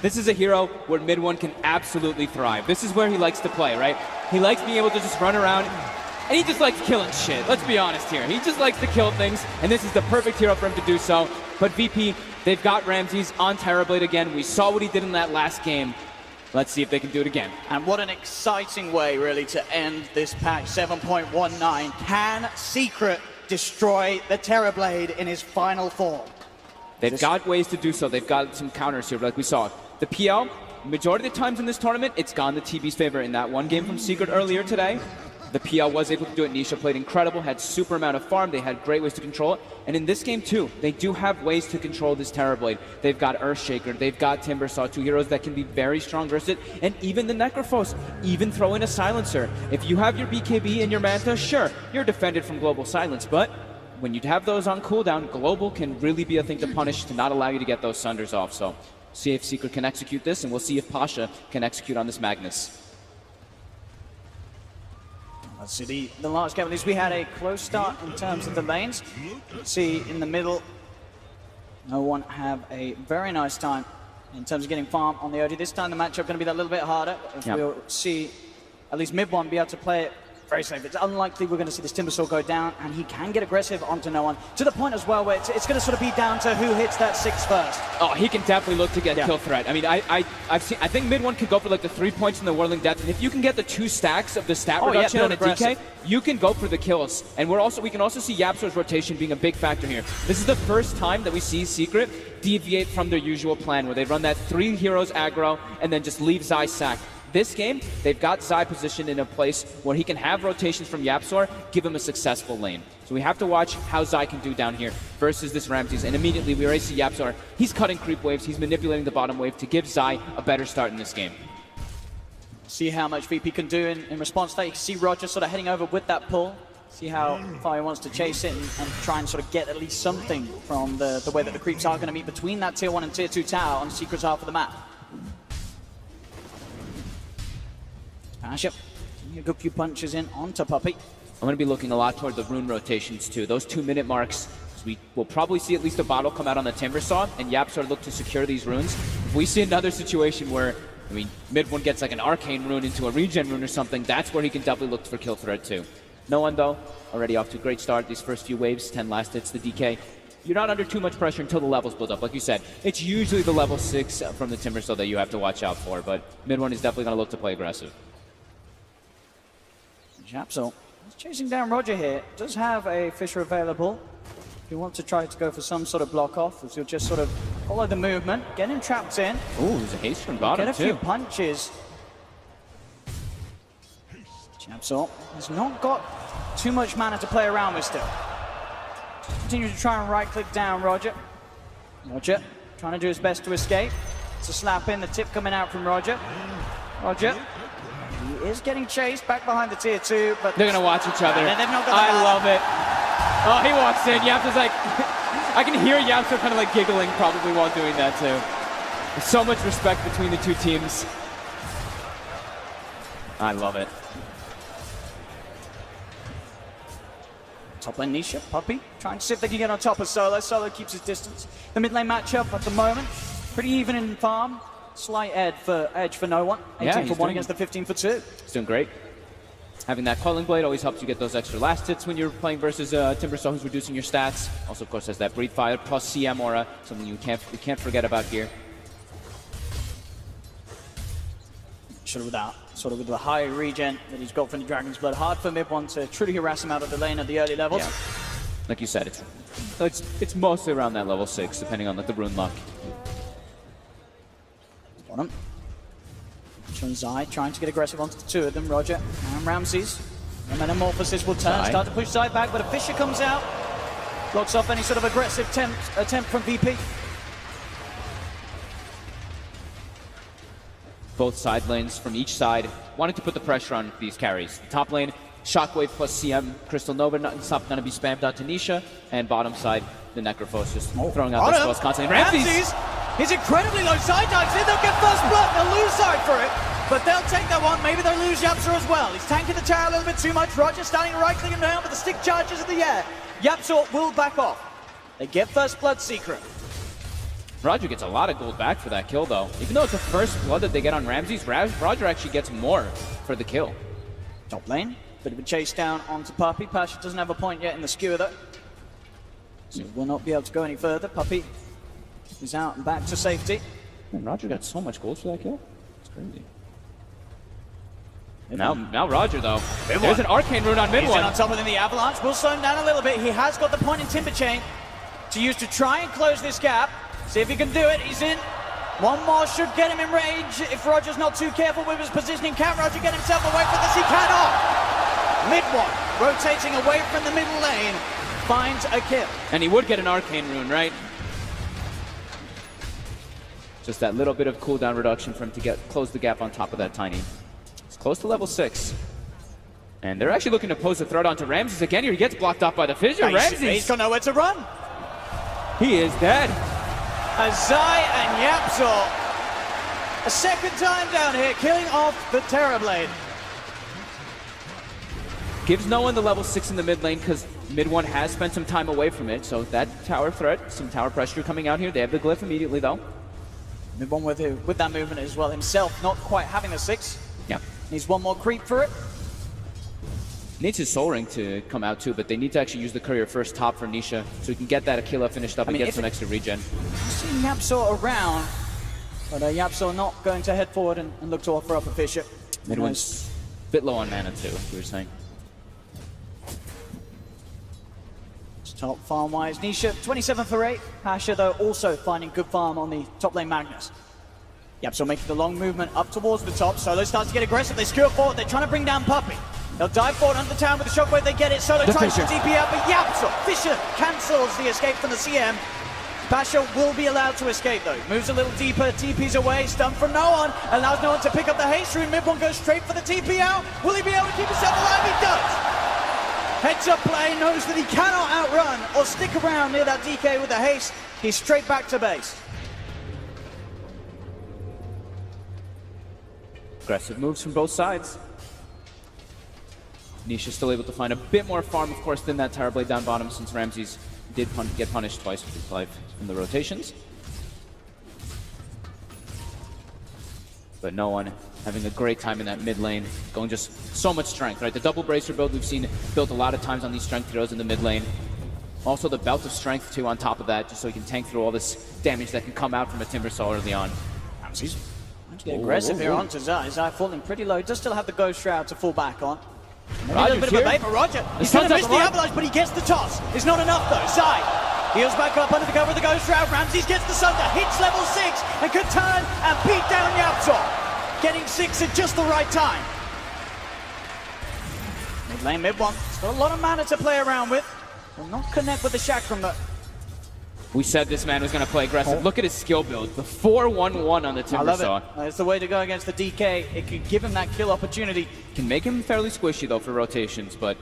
this is a hero where mid one can absolutely thrive. This is where he likes to play, right? He likes being able to just run around, and he just likes killing shit. Let's be honest here. He just likes to kill things, and this is the perfect hero for him to do so. But VP, they've got Ramses on Terrorblade again. We saw what he did in that last game. Let's see if they can do it again. And what an exciting way, really, to end this patch 7.19. Can Secret destroy the Terrorblade in his final form? They've got ways to do so. They've got some counters here, like we saw. The PL, majority of the times in this tournament, it's gone to TB's favor. In that one game from Secret earlier today, the PL was able to do it. Nisha played incredible, had super amount of farm. They had great ways to control it. And in this game, too, they do have ways to control this Terrorblade. They've got Earthshaker, they've got Timbersaw, two heroes that can be very strong versus it. And even the Necrophos, even throw in a Silencer. If you have your BKB and your Manta, sure, you're defended from Global Silence. But when you have those on cooldown, Global can really be a thing to punish to not allow you to get those Sunders off. So see if Secret can execute this, and we'll see if Pasha can execute on this Magnus. Let's see, the last game, at least we had a close start in terms of the lanes. See, in the middle, no one have a very nice time in terms of getting farm on the OD. This time the matchup going to be that little bit harder. We'll see at least mid one be able to play it very safe. It's unlikely we're going to see this Timbersaw go down, and he can get aggressive onto no one. To the point as well where it's going to sort of be down to who hits that 6 first. Oh, he can definitely look to get kill threat. I mean, I think mid one can go for like the 3 points in the Whirling Death, and if you can get the 2 stacks of the stat reduction on a DK, you can go for the kills. And we can also see Yapsor's rotation being a big factor here. This is the first time that we see Secret deviate from their usual plan, where they run that 3 heroes aggro and then just leave Zai sacked. This game, they've got Zai positioned in a place where he can have rotations from Yapsor, give him a successful lane. So we have to watch how Zai can do down here versus this Ramses. And immediately we already see Yapsor. He's cutting creep waves. He's manipulating the bottom wave to give Zai a better start in this game. See how much VP can do in response to that. You can see Roger sort of heading over with that pull. See how far he wants to chase it and try and sort of get at least something from the way that the creeps are going to meet between that tier 1 and tier 2 tower on Secret's half of the map. Pasha, a good few punches in onto Puppey. I'm going to be looking a lot toward the rune rotations too. Those 2-minute marks, we will probably see at least a bottle come out on the Timbersaw, and Yapsor look to secure these runes. If we see another situation where, I mean, mid one gets like an arcane rune into a regen rune or something, that's where he can definitely look for kill threat too. No one though, already off to a great start. These first few waves, 10 last hits, the DK. You're not under too much pressure until the levels build up. Like you said, it's usually the level 6 from the Timbersaw that you have to watch out for, but mid one is definitely going to look to play aggressive. Japsel is chasing down Roger here. Does have a Fisher available. If you want to try to go for some sort of block off, as you'll just sort of follow the movement, get him trapped in. Ooh, there's a haste from bottom get a few punches. Japsel has not got too much mana to play around with still. Continue to try and right-click down Roger. Roger trying to do his best to escape. It's a slap in, the tip coming out from Roger. Roger. He is getting chased back behind the tier 2, but they're gonna watch each other. And they've not got I love it. Oh, he walks in. Yapsor's like, I can hear Yapsor kind of like giggling probably while doing that too. There's so much respect between the two teams. I love it. Top lane Nisha, Puppey, trying to see if they can get on top of Solo. Solo keeps his distance. The mid lane matchup at the moment, pretty even in farm. Slight edge for no one. 18 for 1 against the 15 for 2. He's doing great. Having that Culling Blade always helps you get those extra last hits when you're playing versus Timbersaw, who's reducing your stats. Also, of course, has that Breathe Fire plus CM aura, something you can't forget about here. Sort of with the high regen that he's got from the Dragon's Blood. Hard for mid one to truly harass him out of the lane at the early levels. Yeah. Like you said, it's mostly around that level 6, depending on like the rune luck. Bottom. Zai trying to get aggressive onto the 2 of them, Roger and Ramses. The Metamorphosis will turn, start to push Zai back, but a Fisher comes out, blocks off any sort of aggressive attempt from VP. Both side lanes from each side wanted to put the pressure on these carries. The top lane, Shockwave plus CM, Crystal Nova, not going to be spammed out to Nisha, and bottom side, the Necrophos just throwing out those spells constantly. Ramses! He's incredibly low. Zai dives in, they'll get first blood, they'll lose Zai for it, but they'll take that one. Maybe they'll lose Yapsor as well. He's tanking the tower a little bit too much. Roger starting to right-click him down, but the stick charges in the air. Yapsor will back off. They get first blood Secret. Roger gets a lot of gold back for that kill, though. Even though it's the first blood that they get on Ramses, Roger actually gets more for the kill. Top lane, bit of a chase down onto Puppey. Pasha doesn't have a point yet in the skewer, though. So will not be able to go any further. Puppey is out and back to safety. Man, Roger got so much gold for that kill. It's crazy. Now Roger, though. There's an arcane rune on mid He's one. in on top of him. The avalanche will slow him down a little bit. He has got the point in Timber Chain to use to try and close this gap. See if he can do it. He's in. One more should get him in range. If Roger's not too careful with his positioning, can Roger get himself away from this? He cannot. Mid one, rotating away from the middle lane, finds a kill. And he would get an arcane rune, right? Just that little bit of cooldown reduction for him to close the gap on top of that Tiny. It's close to level 6. And they're actually looking to pose a threat onto Ramses again here. He gets blocked off by the fissure. Ramses! He's got nowhere to run. He is dead. Azai and Yapzor, a second time down here, killing off the Terrorblade. Gives no one the level 6 in the mid lane because mid one has spent some time away from it. So that tower threat, some tower pressure coming out here. They have the glyph immediately, though. Mid one with that movement as well. Himself not quite having a 6. Yeah. Needs one more creep for it. Needs his soul ring to come out too, but they need to actually use the courier first top for Nisha so he can get that Aquila finished up and get some extra regen. Seeing Yapzor around, but Yapzor not going to head forward and look to offer up a fissure. Mid one's a bit low on mana too, we were saying. It's top farm-wise. Nisha, 27 for 8. Pasha, though, also finding good farm on the top lane Magnus. Yapzor making the long movement up towards the top. Solo starts to get aggressive. They skewer forward. They're trying to bring down Puppey. They'll dive forward under the town with the shockwave. They get it. Solo tries to TP out, but Yapzor, Fisher cancels the escape from the CM. Pasha will be allowed to escape though. Moves a little deeper, TP's away, stun from no one, allows no one to pick up the haste rune. Mid one goes straight for the TP out. Will he be able to keep himself alive? He does! Heads up play, knows that he cannot outrun or stick around near that DK with the haste. He's straight back to base. Aggressive moves from both sides. Nisha's still able to find a bit more farm, of course, than that Terrorblade down bottom since Ramses did get punished twice with his life from the rotations. But no one having a great time in that mid lane, going just so much strength, right? The double bracer build we've seen built a lot of times on these strength heroes in the mid lane. Also the belt of strength too on top of that, just so he can tank through all this damage that can come out from a Timbersaw early on. Ramses get aggressive here onto Zai. Zai falling pretty low, does still have the Ghost Shroud to fall back on. Maybe a little bit of a bait for Roger. He's going to miss the avalanche, but he gets the toss. It's not enough though. Zai heals back up under the cover of the Ghost Shroud. Ramses gets the Sunder, hits level 6, and can turn and beat down Yapzor. Getting 6 at just the right time. Mid lane, mid one. It's got a lot of mana to play around with. Will not connect with the Chakram though. We said this man was going to play aggressive. Look at his skill build. The 4-1-1 on the Timbersaw. I love it. It's the way to go against the DK. It could give him that kill opportunity. Can make him fairly squishy, though, for rotations, but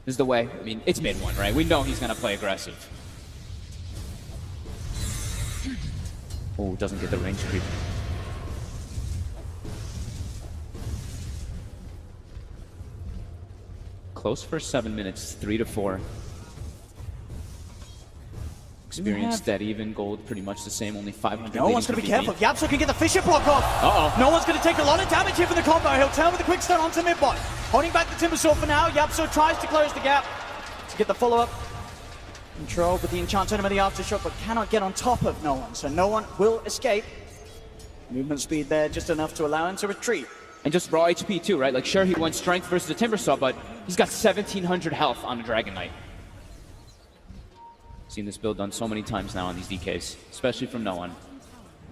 this is the way. I mean, it's mid one, right? We know he's going to play aggressive. Oh, doesn't get the range creep. Close for 7 minutes, 3-4. Experience dead even, gold pretty much the same, only 500. No one's going to be careful. Yapzor can get the Fisher block off. No one's going to take a lot of damage here for the combo. He'll turn with a quick stun onto mid-bot. Holding back the Timbersaw for now. Yapzor tries to close the gap to get the follow-up. Control with the enchant item of the aftershock, but cannot get on top of no one. So no one will escape. Movement speed there, just enough to allow him to retreat. And just raw HP too, right? Like sure, he went strength versus the Timbersaw, but he's got 1700 health on a Dragon Knight. Seen this build done so many times now on these DKs, especially from no one.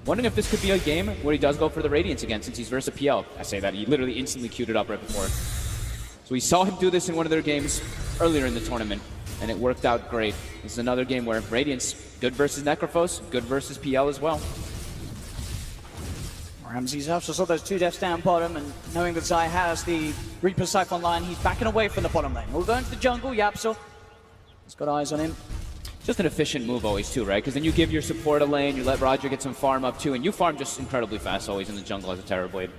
Wondering if this could be a game where he does go for the Radiance again, since he's versus PL. I say that, he literally instantly queued it up right before. So we saw him do this in one of their games earlier in the tournament, and it worked out great. This is another game where Radiance, good versus Necrophos, good versus PL as well. Ramses also saw those 2 deaths down bottom, and knowing that Zai has the Reaper Siphon line, he's backing away from the bottom lane. We'll go into the jungle, Yapzor. He's got eyes on him. Just an efficient move always too, right? Because then you give your support a lane, you let Roger get some farm up too, and you farm just incredibly fast always in the jungle as a Terrorblade.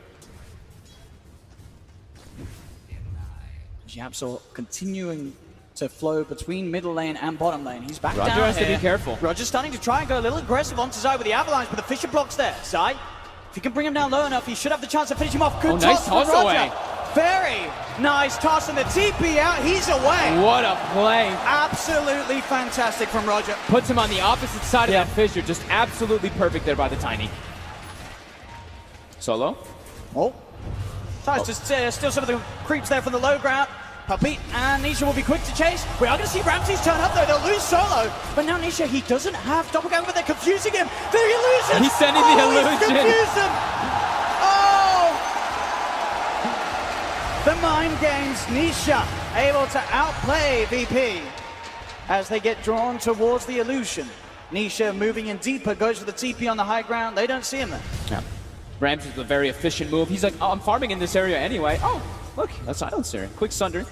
Yapzor continuing to flow between middle lane and bottom lane. He's back Roger down has here. to be careful. Roger's starting to try and go a little aggressive onto Zai with the avalanche, but the Fisher blocks there. Zai, if he can bring him down low enough, he should have the chance to finish him off. Good nice toss toss from away. Roger. Very nice toss, and the TP out. He's away. What a play. Absolutely fantastic from Roger. Puts him on the opposite side of that fissure. Just absolutely perfect there by the Tiny. Solo. Oh. Tries to steal some of the creeps there from the low ground. Puppy and Nisha will be quick to chase. We are going to see Ramses turn up though. They'll lose Solo. But now Nisha, he doesn't have doppelganger, but they're confusing him. The illusion. He's sending the illusion. He's confused him. Oh! The mind games. Nisha able to outplay VP as they get drawn towards the illusion. Nisha moving in deeper, goes for the TP on the high ground. They don't see him there. Yeah. Rams is a very efficient move. He's like, oh, I'm farming in this area anyway. Oh, look, a silence area. Quick sunder.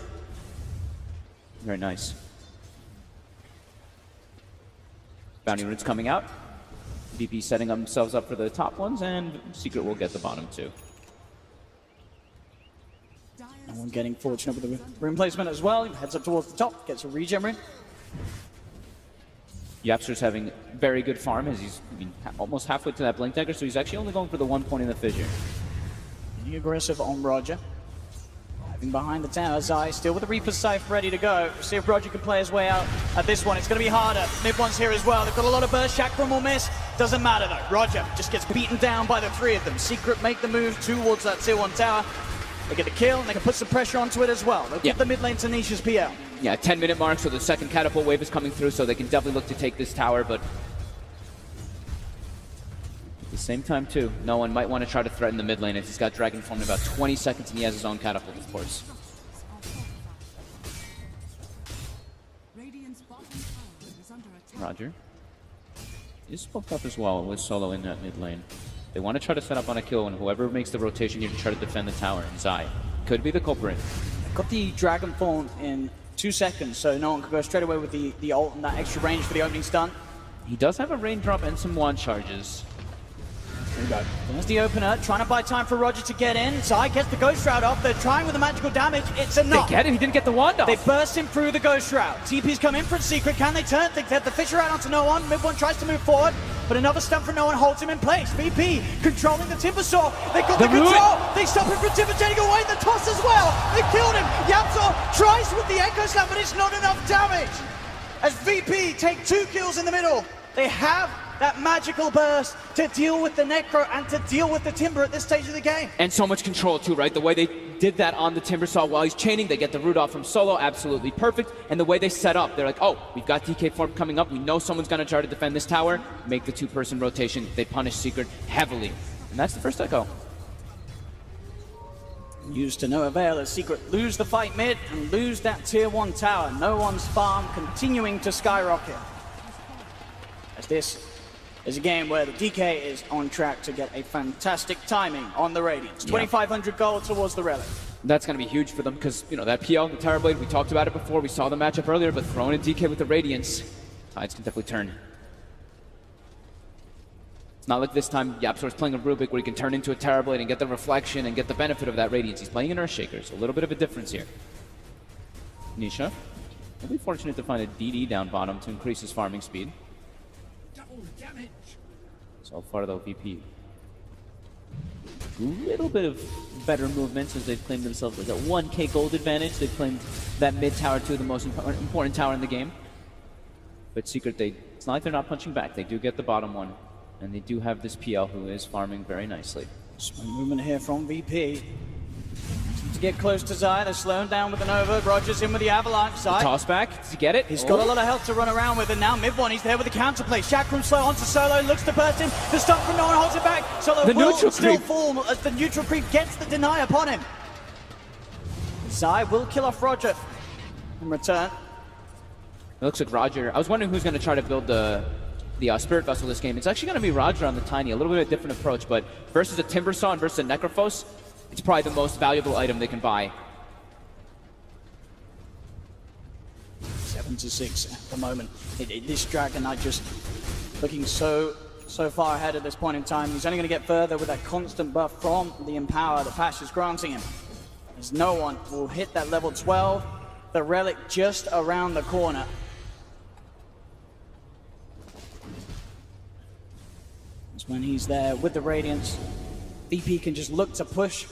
Very nice. Bounty runes coming out. VP setting themselves up for the top ones, and Secret will get the bottom two. No one getting fortunate with the rune placement as well. He heads up towards the top, gets a regen rune. Yapster's having very good farm as he's almost halfway to that blink dagger, so he's actually only going for the 1 point in the fissure. Being aggressive on Roger. Diving behind the tower, Zai still with the Reaper's Scythe ready to go. See if Roger can play his way out at this one. It's going to be harder. Mid one's here as well. They've got a lot of burst. Chakram will miss. Doesn't matter though. Roger just gets beaten down by the three of them. Secret make the move towards that tier 1 tower. They get the kill and they can put some pressure onto it as well. They'll get the mid lane to Nisha's PL. Yeah, 10-minute mark, so the second catapult wave is coming through, so they can definitely look to take this tower, but at the same time, too, no one might want to try to threaten the mid lane if he's got Dragon Form in about 20 seconds and he has his own catapult, of course. Roger is spooked up as well with Solo in that mid lane. They want to try to set up on a kill, and whoever makes the rotation here to try to defend the tower, and Zai could be the culprit. Got the Dragon Form in 2 seconds, so no one can go straight away with the ult and that extra range for the opening stun. He does have a raindrop and some wand charges. There we go. There's the opener, trying to buy time for Roger to get in. Zai gets the Ghost Shroud off. They're trying with the magical damage. It's enough. They get it. He didn't get the wand off. They burst him through the Ghost Shroud. TP's come in for a Secret. Can they turn? They get the Fisher out onto no one. Mid one tries to move forward, but another stun from no one holds him in place. VP controlling the Timber Saw. They got the control. They stop him from Timber getting away. The toss as well. They killed him. Yapzor tries with the Echo Slam, but it's not enough damage. As VP take 2 kills in the middle, they have that magical burst to deal with the Necro and to deal with the Timber at this stage of the game. And so much control too, right? The way they did that on the Timber Saw while he's chaining, they get the root off from Solo, absolutely perfect. And the way they set up, they're like, oh, we've got DK form coming up. We know someone's gonna try to defend this tower. Make the 2-person rotation. They punish Secret heavily. And that's the first Echo. Used to no avail as Secret lose the fight mid and lose that tier 1 tower. No one's farm continuing to skyrocket. As this is a game where the DK is on track to get a fantastic timing on the Radiance. 2,500 gold towards the Relic. That's going to be huge for them because, you know, that PL, the Tower Blade, we talked about it before. We saw the matchup earlier, but throwing a DK with the Radiance, tides can definitely turn. It's not like this time Yapzor's playing a Rubik where he can turn into a Tower Blade and get the reflection and get the benefit of that Radiance. He's playing an Earthshaker, so a little bit of a difference here. Nisha will be fortunate to find a DD down bottom to increase his farming speed. So far though, VP, a little bit of better movements as they've claimed themselves as a 1k gold advantage. They've claimed that mid tower too, the most important tower in the game. But Secret, it's not like they're not punching back. They do get the bottom one, and they do have this PL who is farming very nicely. Smooth movement here from VP. To get close to Zai, they're slowing down with an over. Rogers in with the Avalanche. Zai. Toss back, does he get it? He's got a lot of health to run around with, and now mid one, he's there with the counterplay. Chakram slow onto Solo, looks to burst him. The stun from no one holds it back. Solo will still fall as the neutral creep gets the deny upon him. Zai will kill off Roger in return. It looks like Roger. I was wondering who's going to try to build the Spirit Vessel this game. It's actually going to be Roger on the Tiny. A little bit of a different approach, but versus a Timber Saw and versus a Necrophos, it's probably the most valuable item they can buy. 7-6 at the moment. This Dragon Knight just looking so far ahead at this point in time. He's only going to get further with that constant buff from the Empower that Pash is granting him. As no one will hit that level 12. the relic just around the corner. That's when he's there with the Radiance. VP can just look to push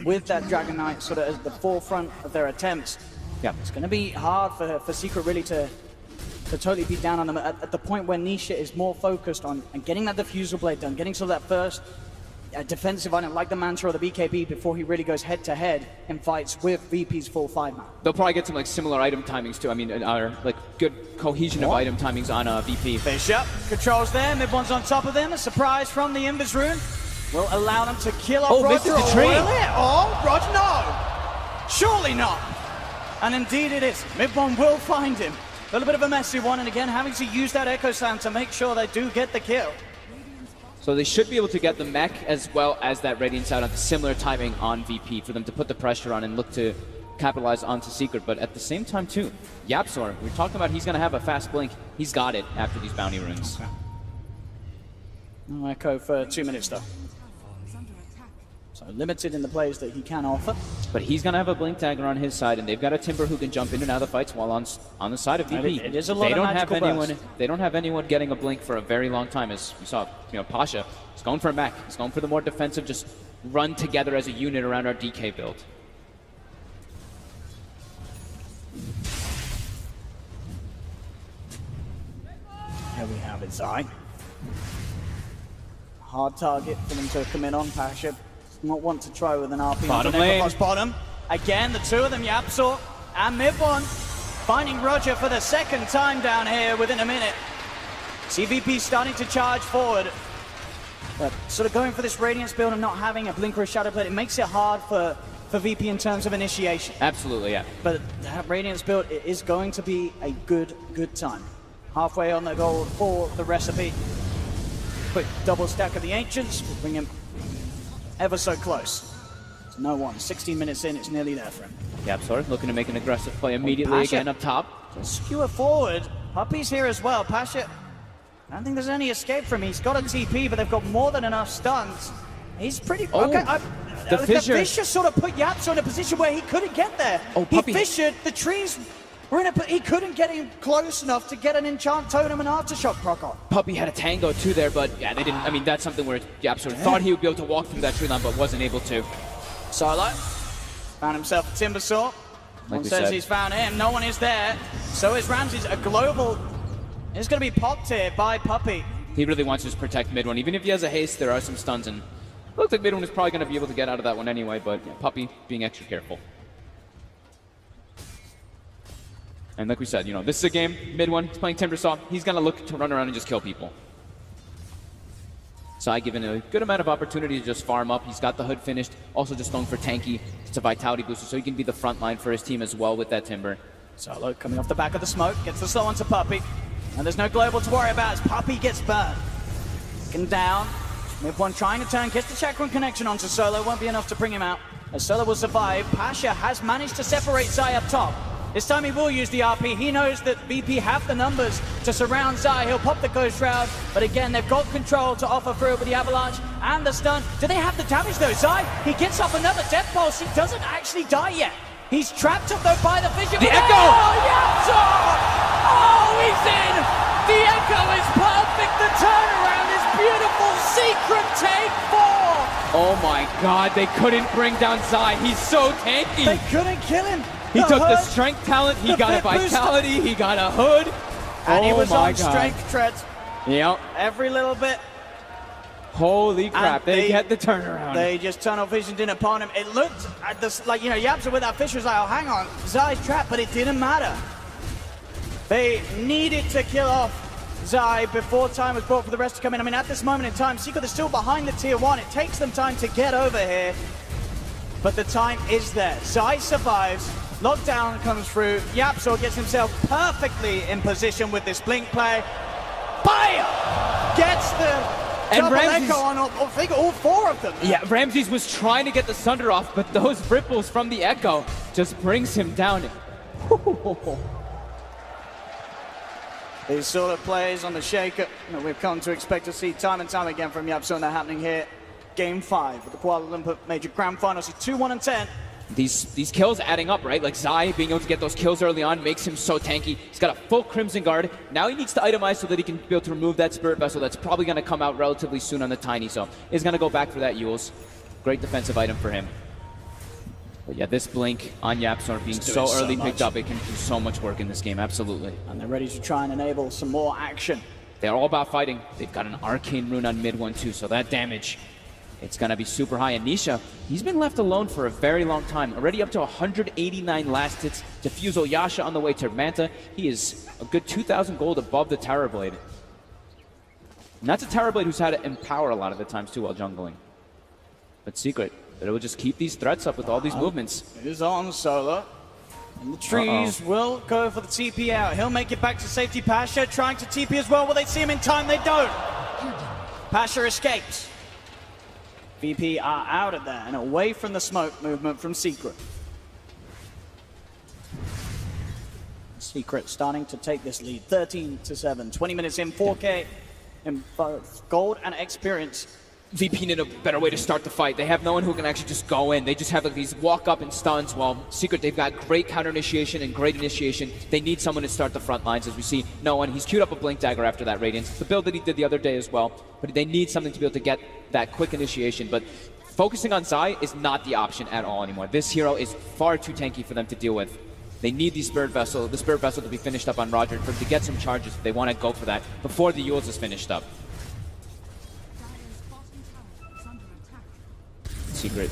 with that Dragon Knight sort of at the forefront of their attempts. Yeah. It's going to be hard for Secret really to totally beat down on them at the point where Nisha is more focused on getting that Diffusal Blade done, getting sort of that first defensive item like the Manta or the BKB before he really goes head-to-head in fights with VP's full 5-man. They'll probably get some like similar item timings too. I mean, like good cohesion of item timings on VP. Bishop controls there, mid-one's on top of them. A surprise from the Invis Rune will allow them to kill off Roger. Misses the tree. Oh, Roger, no! Surely not! And indeed it is. Mid-one will find him. A little bit of a messy one, and again, having to use that Echo Slam to make sure they do get the kill. So they should be able to get the mech as well as that Radiance out on similar timing on VP for them to put the pressure on and look to capitalize onto Secret. But at the same time, too, Yapzor, we're talking about he's going to have a fast blink. He's got it after these bounty runes. Okay. No Echo for 2 minutes, though. So limited in the plays that he can offer. But he's going to have a blink dagger on his side, and they've got a Timber who can jump in and out of the fights while on the side of VP. It is a lot of magical burst. They don't have anyone getting a blink for a very long time, as we saw. Pasha is going for a mech. He's going for the more defensive, just run together as a unit around our DK build. Here we have it, Zai. Hard target for them to come in on. Pasha not want to try with an RP. Bottom lane. Bottom. Again, the two of them, Yapzor and Mid-one, finding Roger for the second time down here within a minute. CVP starting to charge forward. But sort of going for this Radiance build and not having a Blink or a Shadow Blade, it makes it hard for VP in terms of initiation. Absolutely, yeah. But that Radiance build is going to be a good time. Halfway on the goal for the recipe. Quick double stack of the Ancients will bring him ever so close. It's no one. 16 minutes in, it's nearly there for him. Yapzor looking to make an aggressive play immediately again up top. Skewer forward. Puppy's here as well. Pasha, I don't think there's any escape from him. He's got a TP, but they've got more than enough stuns. He's pretty... okay, the Fissure sort of put Yapzor in a position where he couldn't get there. Oh, Puppy. He fissured, the trees were in a... he couldn't get him close enough to get an Enchant Totem and Aftershock proc on. Puppy had a tango too there, but yeah, they didn't... I mean, that's something where Yapzor thought he would be able to walk through that tree line, but wasn't able to. Solo found himself a Timber Saw. One says he's found him. No one is there. So is Ramses. A global is going to be popped here by Puppy. He really wants to just protect mid one. Even if he has a haste, there are some stuns, and it looks like mid one is probably going to be able to get out of that one anyway, but yeah, Puppy being extra careful. And like we said, you know, this is a game, mid one, he's playing Timbersaw. He's going to look to run around and just kill people. Sai given a good amount of opportunity to just farm up. He's got the hood finished. Also just going for tanky. It's a vitality booster, so he can be the front line for his team as well with that Timber. Solo coming off the back of the smoke, gets the slow onto Puppy. And there's no global to worry about as Puppy gets burned. Looking down. Mid-one trying to turn, gets the Chakram connection onto Solo. Won't be enough to bring him out. As Solo will survive, Pasha has managed to separate Zai up top. This time he will use the RP. He knows that VP have the numbers to surround Zai. He'll pop the Ghost Shroud, but again, they've got control to offer through with the Avalanche and the stun. Do they have the damage though? Zai, he gets off another Death Pulse. He doesn't actually die yet. He's trapped up though by the Fissure. The Echo! Oh, Yapzor! Oh, he's in! The Echo is perfect. The turnaround is beautiful. Secret take 4. Oh my god, they couldn't bring down Zai. He's so tanky. They couldn't kill him. He took the strength talent, he got a vitality, he got a hood. And he was on strength treads. Yep. Every little bit. Holy crap, they get the turnaround. They just tunnel visioned in upon him. It looked at this, like, you know, Yapzor with that Fissure's like, oh, hang on, Zai's trapped, but it didn't matter. They needed to kill off Zai before time was brought for the rest to come in. I mean, at this moment in time, Secret is still behind the tier 1. It takes them time to get over here, but the time is there. Zai survives. Lockdown comes through. Yapzor gets himself perfectly in position with this blink play. Fire! Gets the double Echo on I think all 4 of them. Yeah, Ramses was trying to get the Sunder off, but those ripples from the Echo just brings him down. These sort of plays on the shaker that we've come to expect to see time and time again from Yapzor, and they're happening here. Game 5 of the Kuala Lumpur Major Grand Finals. 2-1-10 These kills adding up, right? Like Zai being able to get those kills early on makes him so tanky. He's got a full Crimson Guard. Now he needs to itemize so that he can be able to remove that Spirit Vessel that's probably going to come out relatively soon on the Tiny. So he's going to go back for that Yules. Great defensive item for him. But yeah, this Blink on YapzOr being so early picked up, it can do so much work in this game, absolutely. And they're ready to try and enable some more action. They're all about fighting. They've got an Arcane Rune on mid one too, so that damage, it's going to be super high. And Nisha, he's been left alone for a very long time. Already up to 189 last hits. Diffusal Yasha on the way to Manta. He is a good 2,000 gold above the Tower Blade. And that's a Tower Blade who's had to empower a lot of the times too while jungling. But Secret, that it will just keep these threats up with all these movements. It is on Solo. And the trees will go for the TP out. He'll make it back to safety. Pasha trying to TP as well. Will they see him in time? They don't. Pasha escapes. VP are out of there and away from the smoke movement from Secret. Secret starting to take this lead, 13-7, 20 minutes in, 4K in both gold and experience. VP need a better way to start the fight. They have no one who can actually just go in. They just have like these walk up and stuns, while Secret, they've got great counter initiation and great initiation. They need someone to start the front lines, as we see no one. He's queued up a Blink Dagger after that Radiance. The build that he did the other day as well, but they need something to be able to get that quick initiation. But focusing on Zai is not the option at all anymore. This hero is far too tanky for them to deal with. They need the Spirit Vessel to be finished up on Roger for them to get some charges if they want to go for that before the Yules is finished up. Secret.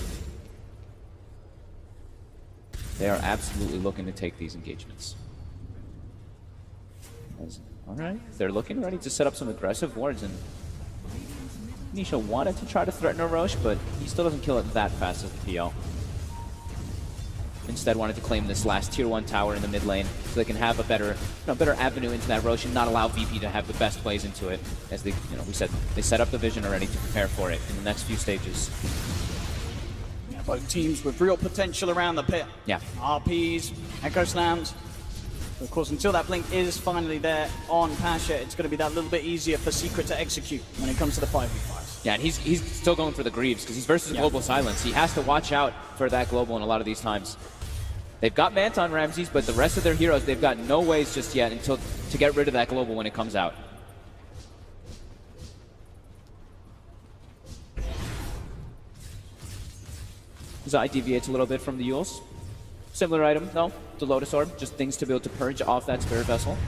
They are absolutely looking to take these engagements. Alright, they're looking ready to set up some aggressive wards, and Nisha wanted to try to threaten a Roche, but he still doesn't kill it that fast as the PL. Instead wanted to claim this last tier 1 tower in the mid lane so they can have a better avenue into that Roche and not allow VP to have the best plays into it. As they, we said, they set up the vision already to prepare for it in the next few stages. Both teams with real potential around the pit. Yeah. RPs, Echo Slams. Of course, until that Blink is finally there on Pasha, it's going to be that little bit easier for Secret to execute when it comes to the 5v5s. Yeah, and he's still going for the Greaves because he's versus Global Silence. He has to watch out for that Global in a lot of these times. They've got Manta on Ramses, but the rest of their heroes, they've got no ways just yet to get rid of that Global when it comes out. Zai deviates a little bit from the Yules. Similar item, though, the Lotus Orb, just things to be able to purge off that Spirit Vessel.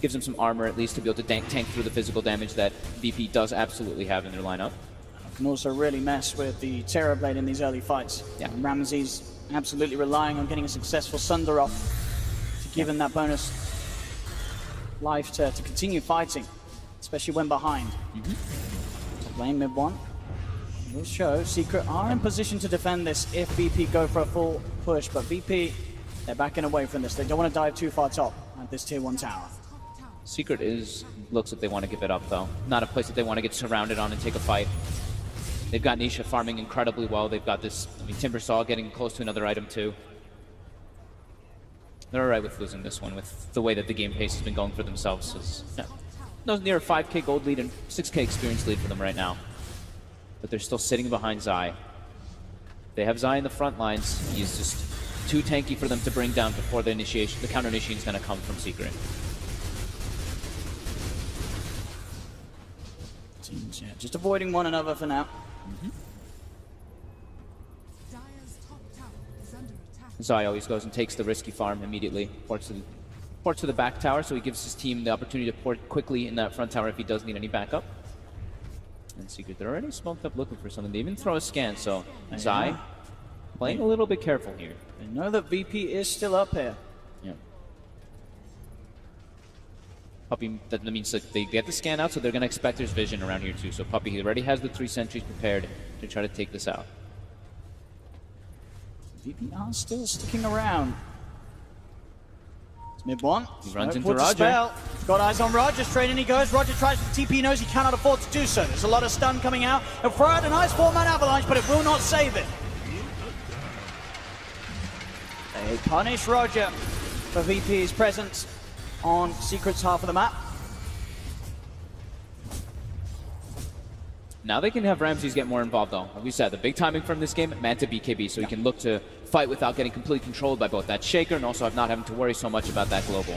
Gives him some armor, at least, to be able to tank through the physical damage that VP does absolutely have in their lineup. Can also really mess with the Terror Blade in these early fights. Yeah. And Ramses absolutely relying on getting a successful Sunder off to give him that bonus life to continue fighting, especially when behind. Top lane mid one. Will show Secret are in position to defend this if VP go for a full push, but VP, they're backing away from this. They don't want to dive too far top at this tier 1 tower. Secret looks like they want to give it up, though. Not a place that they want to get surrounded on and take a fight. They've got Nisha farming incredibly well. They've got this, Timbersaw getting close to another item too. They're alright with losing this one with the way that the game pace has been going for themselves. No, near a 5k gold lead and 6k experience lead for them right now. But they're still sitting behind Zai. They have Zai in the front lines. He's just too tanky for them to bring down before the counter initiation is going to come from Secret. Teams, just avoiding one another for now. Zai always goes and takes the risky farm immediately. Ports to the back tower, so he gives his team the opportunity to port quickly in that front tower if he does need any backup. And Secret, they're already smoked up looking for something. They even throw a scan, so Zai playing a little bit careful here. They know that VP is still up here. Yeah. Puppey, that means that they get the scan out, so they're going to expect there's vision around here too. So Puppey, he already has the 3 sentries prepared to try to take this out. VP are still sticking around. It's mid one. He runs into Roger. Got eyes on Roger, straight in he goes. Roger tries for the TP, knows he cannot afford to do so. There's a lot of stun coming out. And Fried, a nice 4-man avalanche, but it will not save it. They punish Roger for VP's presence on Secret's half of the map. Now they can have Ramses get more involved, though. Like we said, the big timing from this game meant to BKB, so he can look to fight without getting completely controlled by both that Shaker and also not having to worry so much about that global.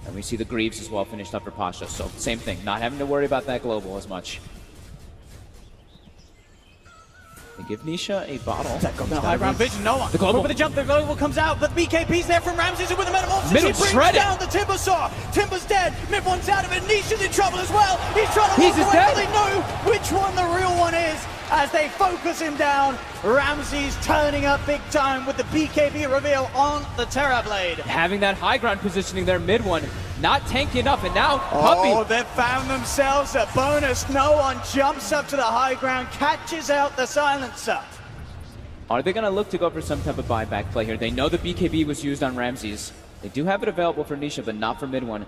And we see the Greaves as well finished up for Pasha, so same thing, not having to worry about that global as much. They give Nisha a bottle. No high ground vision, no one. The global. With the jump, the global comes out, but BKB's there from Ramses with the metamorphosis. Middle he brings shredded. down the Timber Saw. Timber's dead. Mid one's out of it. Nisha's in trouble as well. He's trying to walk away, dead. but they know which one the real one is as they focus him down. Ramses turning up big time with the BKB reveal on the Terrorblade. Having that high ground positioning there mid one, not tanky enough, and now Puppey. Oh, they've found themselves a bonus. No one jumps up to the high ground, catches out the silencer. Are they going to look to go for some type of buyback play here? They know the BKB was used on Ramses. They do have it available for Nisha, but not for mid one.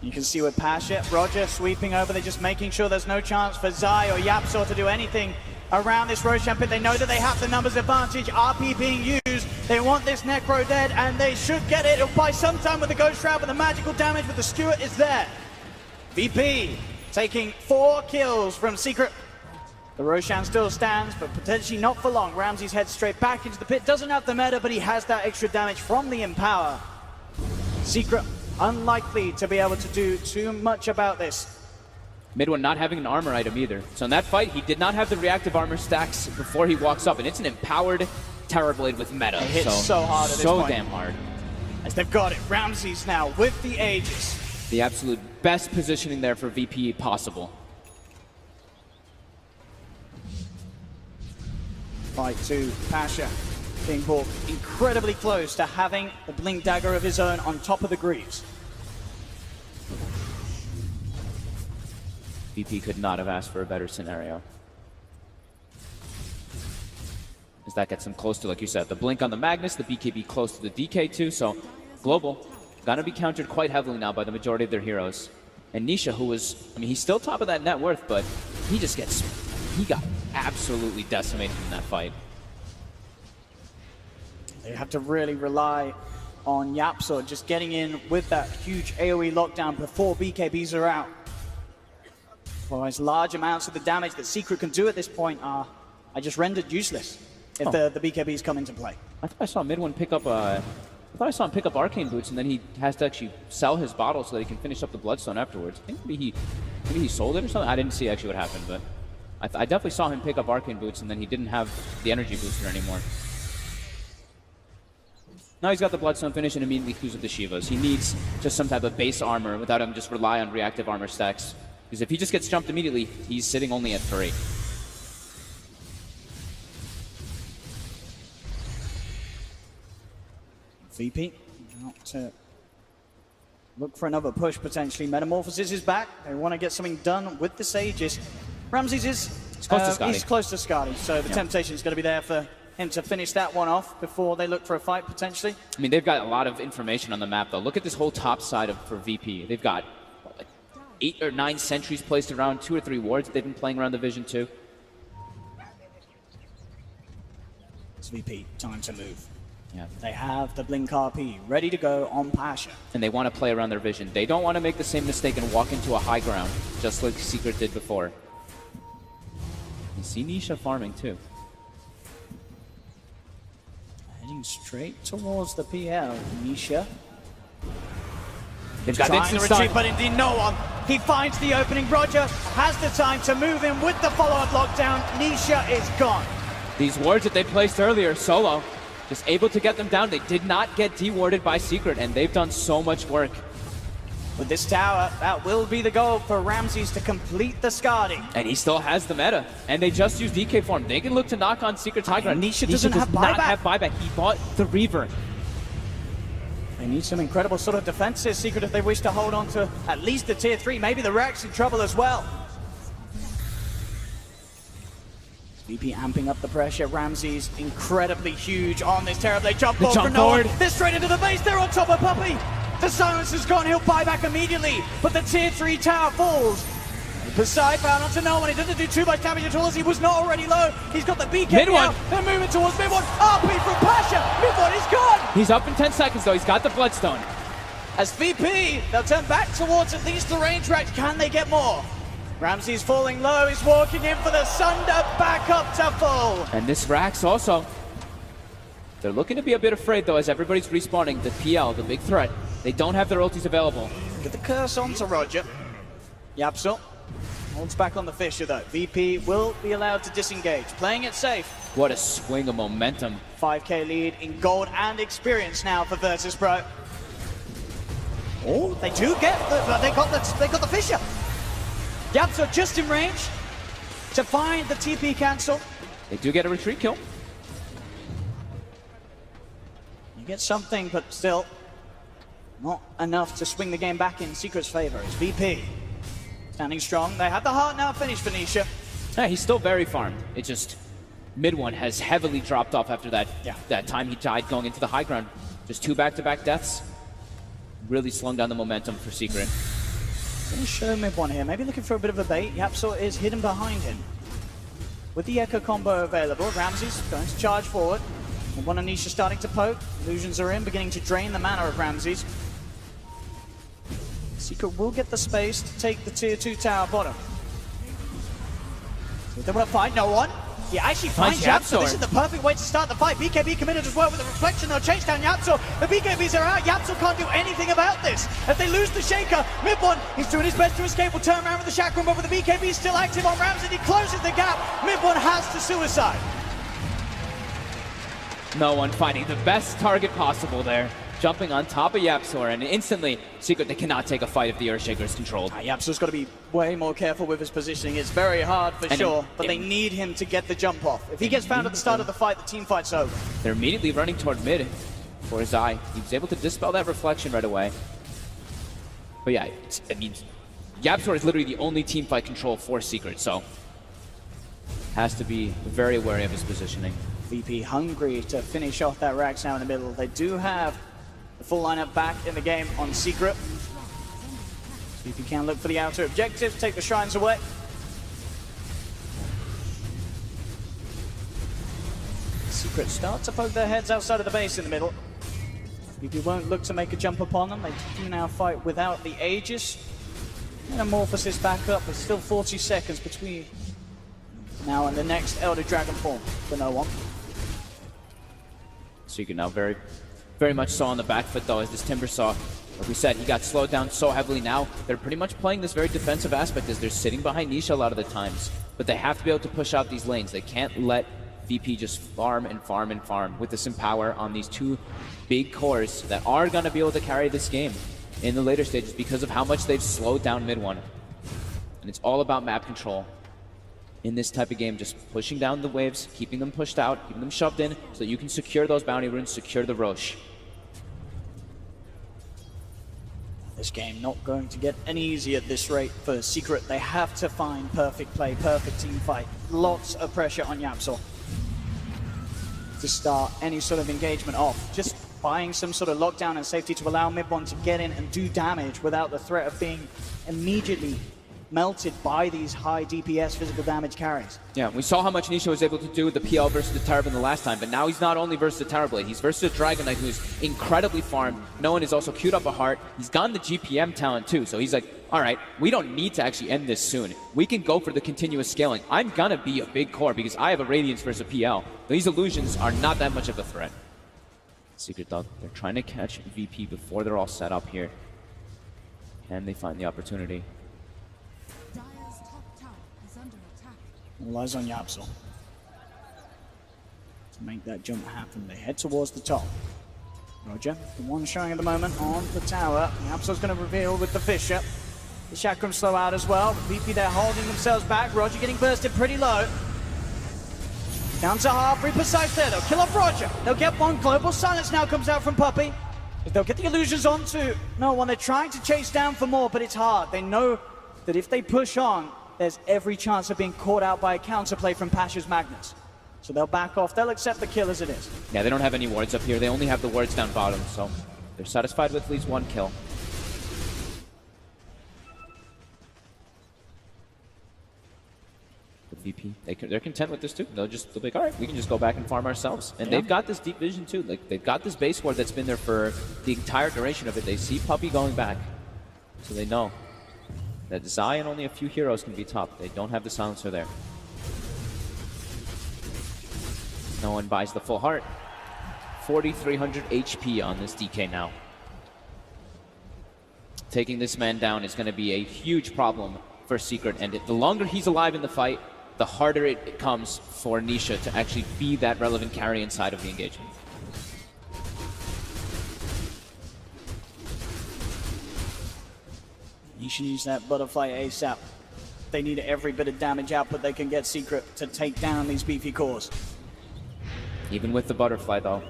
You can see with Pasha, Roger sweeping over, they're just making sure there's no chance for Zai or Yapsor to do anything around this Roshan pit. They know that they have the numbers advantage, RP being used. They want this Necro dead, and they should get it. It'll buy some time with the Ghost Shroud, but the magical damage with the Stewart is there. VP taking 4 kills from Secret. The Roshan still stands, but potentially not for long. Ramses heads straight back into the pit. Doesn't have the meta, but he has that extra damage from the Empower. Secret unlikely to be able to do too much about this. Mid one not having an armor item either. So in that fight, he did not have the reactive armor stacks before he walks up, and it's an empowered Terrorblade with meta. It hits so hard at this so point. damn hard. As they've got it, Ramses now with the Aegis. The absolute best positioning there for VP possible. Fight to Pasha, being brought incredibly close to having the Blink Dagger of his own on top of the Greaves. VP could not have asked for a better scenario. As that gets him close to, like you said, the Blink on the Magnus, the BKB close to the DK too, so Global gonna be countered quite heavily now by the majority of their heroes. And Nisha, who was, I mean, he's still top of that net worth, but he just gets, he got absolutely decimated in that fight. They have to really rely on Yapsor just getting in with that huge AoE lockdown before BKBs are out. Otherwise, large amounts of the damage that Secret can do at this point are just rendered useless if the BKBs come into play. I thought I saw mid one pick up I thought I saw him pick up Arcane Boots, and then he has to actually sell his bottle so that he can finish up the Bloodstone afterwards. I think maybe he sold it or something. I didn't see actually what happened, but I definitely saw him pick up Arcane Boots, and then he didn't have the energy booster anymore. Now he's got the Bloodstone finish and immediately queues with the Shivas. He needs just some type of base armor without him just rely on reactive armor stacks. Because if he just gets jumped immediately, he's sitting only at 3. VP out to look for another push potentially. Metamorphosis is back. They want to get something done with the Sages. Ramses is he's close to Scotty, so the temptation is going to be there for him to finish that one off before they look for a fight potentially. I mean, they've got a lot of information on the map though. Look at this whole top side for VP. They've got like 8 or 9 sentries placed around, 2 or 3 wards they've been playing around the Vision too. It's VP, time to move. Yeah. They have the Blink RP ready to go on Pasha. And they want to play around their Vision. They don't want to make the same mistake and walk into a high ground, just like Secret did before. You see Nisha farming too. Heading straight towards the PL. Nisha. They've got Trying instant to stun. retreat, but indeed no one. He finds the opening. Roger has the time to move in with the follow-up lockdown. Nisha is gone. These wards that they placed earlier, solo, just able to get them down. They did not get dewarded by Secret, and they've done so much work. With this tower, that will be the goal for Ramses to complete the Skadi. And he still has the meta. And they just used DK form. They can look to knock on Secret's high ground. Nisha does not have buyback. He bought the Reaver. They need some incredible sort of defenses, Secret, if they wish to hold on to at least the tier 3. Maybe the Rex in trouble as well. VP amping up the pressure. Ramses incredibly huge on this Terrorblade jump ball from no one. They're straight into the base. They're on top of Puppey. The silence is gone. He'll buy back immediately, but the tier 3 tower falls. Psy found onto no one. He doesn't do too much damage at all as he was not already low. He's got the BK mid one. Now. They're moving towards mid one. RP from Pasha. Mid one is gone. He's up in 10 seconds though. He's got the Bloodstone. As VP, they'll turn back towards at least the range rack. Can they get more? Ramsey's falling low. He's walking in for the Sunder back up to full. And this Rax also. They're looking to be a bit afraid though as everybody's respawning. The PL, the big threat, they don't have their ultis available. Get the curse onto Roger. Yapsel holds back on the Fisher though. VP will be allowed to disengage. Playing it safe. What a swing of momentum. 5k lead in gold and experience now for Virtus.pro. Oh, they do get they got the Fisher. Yapsel just in range to find the TP cancel. They do get a retreat kill. You get something, but still not enough to swing the game back in Secret's favor. It's VP standing strong. They have the heart now finished for Nisha. Yeah, he's still very farmed. It just mid one has heavily dropped off after that time he died going into the high ground. Just 2 back-to-back deaths. Really slowing down the momentum for Secret. Gonna show mid one here. Maybe looking for a bit of a bait. Yapsel is hidden behind him. With the Echo combo available, Ramsey's going to charge forward. One of Nisha starting to poke. Illusions are in, beginning to drain the mana of Ramsey's. Secret will get the space to take the tier 2 tower bottom. So they want to fight, no one. He actually finds Yapsel. This is the perfect way to start the fight. BKB committed as well with the reflection. They'll chase down Yapsel. The BKBs are out. Yapsel can't do anything about this. If they lose the Shaker, mid one, he's doing his best to escape. Will turn around with the Chakram, but with the BKB still active on Ramsey, he closes the gap. Mid one has to suicide. No one finding the best target possible there. Jumping on top of Yapsor, and instantly, Secret, they cannot take a fight if the Earthshaker is controlled. Yapsor's got to be way more careful with his positioning. It's very hard for sure, but they need him to get the jump off. If he gets found at the start of the fight, the team fight's over. They're immediately running toward mid for his eye. He was able to dispel that reflection right away. But yeah, I mean, Yapsor is literally the only team fight control for Secret, so has to be very wary of his positioning. VP hungry to finish off that Rax now in the middle. They do have the full lineup back in the game on Secret. VP can look for the outer objective, take the shrines away. Secret start to poke their heads outside of the base in the middle. VP won't look to make a jump upon them. They do now fight without the Aegis. Metamorphosis back up. There's still 40 seconds between now and the next Elder Dragon form for no one. Secret now very much so on the back foot though, as this Timber Saw, like we said, he got slowed down so heavily now. They're pretty much playing this very defensive aspect as they're sitting behind Nisha a lot of the times. But they have to be able to push out these lanes. They can't let VP just farm and farm and farm with this Empower on these 2 big cores that are going to be able to carry this game in the later stages because of how much they've slowed down mid one. And it's all about map control. In this type of game, just pushing down the waves, keeping them pushed out, keeping them shoved in, so that you can secure those bounty runes, secure the Roche. This game not going to get any easier at this rate for Secret. They have to find perfect play, perfect team fight. Lots of pressure on Yapsel to start any sort of engagement off. Just buying some sort of lockdown and safety to allow mid-one to get in and do damage without the threat of being immediately melted by these high DPS physical damage carries. Yeah, we saw how much Nisha was able to do with the PL versus the Terrorblade the last time, but now he's not only versus the Terrorblade, he's versus the Dragon Knight, who's incredibly farmed. No one is also queued up a heart. He's gotten the GPM talent too, so he's like, all right, we don't need to actually end this soon. We can go for the continuous scaling. I'm gonna be a big core because I have a Radiance versus a PL. These illusions are not that much of a threat. Secret though, they're trying to catch VP before they're all set up here. Can they find the opportunity? All eyes on Yapsel to make that jump happen. They head towards the top. Roger, the one showing at the moment on the tower. Yapsel's going to reveal with the Fisher. The Chakram slow out as well. VP there holding themselves back. Roger getting bursted pretty low. Down to half, reprecise there. They'll kill off Roger. They'll get one. Global Silence now comes out from Puppey. They'll get the illusions onto no one. They're trying to chase down for more, but it's hard. They know that if they push on, there's every chance of being caught out by a counterplay from Pasha's Magnus. So they'll back off. They'll accept the kill as it is. Yeah, they don't have any wards up here. They only have the wards down bottom, so they're satisfied with at least 1 kill. The VP, they're content with this too. They'll be like, all right, we can just go back and farm ourselves. And they've got this deep vision too. Like, they've got this base ward that's been there for the entire duration of it. They see Puppey going back, so they know. that Zai and only a few heroes can be top. They don't have the silencer there. No one buys the full heart. 4,300 HP on this DK now. Taking this man down is going to be a huge problem for Secret, and the longer he's alive in the fight, the harder it becomes for Nisha to actually be that relevant carry inside of the engagement. Nisha needs that butterfly ASAP. They need every bit of damage output they can get Secret to take down these beefy cores. Even with the butterfly, though,